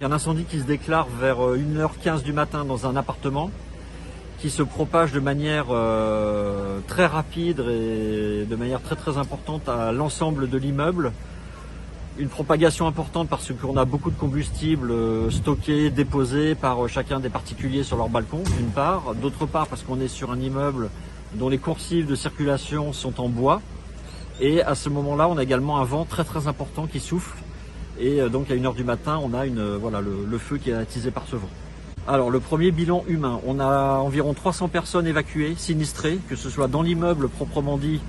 Il y a un incendie qui se déclare vers 1h15 du matin dans un appartement qui se propage de manière très rapide et de manière très importante à l'ensemble de l'immeuble. Une propagation importante parce qu'on a beaucoup de combustible stocké, déposé par chacun des particuliers sur leur balcon, d'une part. D'autre part parce qu'on est sur un immeuble dont les coursives de circulation sont en bois. Et à ce moment-là, on a également un vent très important qui souffle. Et donc à 1h du matin, on a le feu qui est attisé par ce vent. Alors le premier bilan humain, on a environ 300 personnes évacuées, sinistrées, que ce soit dans l'immeuble proprement dit,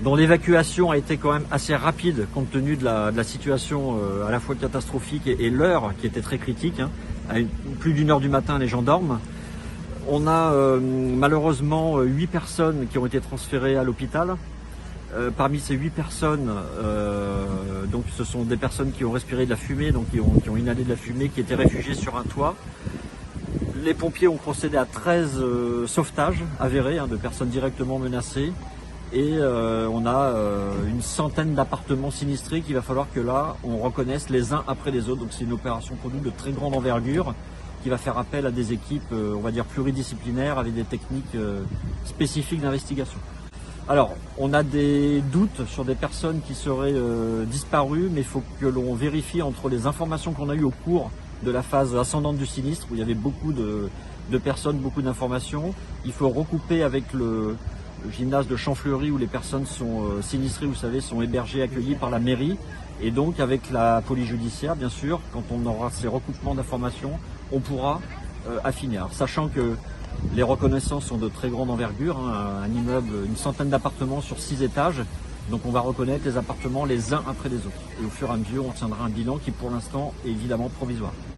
dont l'évacuation a été quand même assez rapide compte tenu de la situation à la fois catastrophique et l'heure qui était très critique. À plus d'1h du matin, les gens dorment. On a malheureusement 8 personnes qui ont été transférées à l'hôpital. Parmi ces 8 personnes, donc ce sont des personnes qui ont respiré de la fumée, donc qui ont inhalé de la fumée, qui étaient réfugiées sur un toit. Les pompiers ont procédé à 13 sauvetages avérés de personnes directement menacées. Et on a une centaine d'appartements sinistrés qu'il va falloir que là, on reconnaisse les uns après les autres. Donc c'est une opération pour nous de très grande envergure qui va faire appel à des équipes, on va dire, pluridisciplinaires avec des techniques spécifiques d'investigation. Alors, on a des doutes sur des personnes qui seraient disparues, mais il faut que l'on vérifie entre les informations qu'on a eues au cours de la phase ascendante du sinistre, où il y avait beaucoup de personnes, beaucoup d'informations. Il faut recouper avec le gymnase de Champfleury où les personnes sont sinistrées, vous savez, sont hébergées, accueillies par la mairie. Et donc avec la police judiciaire, bien sûr, quand on aura ces recoupements d'informations, on pourra affiner. Alors, sachant que les reconnaissances sont de très grande envergure, un immeuble, une centaine d'appartements sur 6 étages. Donc on va reconnaître les appartements les uns après les autres. Et au fur et à mesure, on tiendra un bilan qui pour l'instant est évidemment provisoire.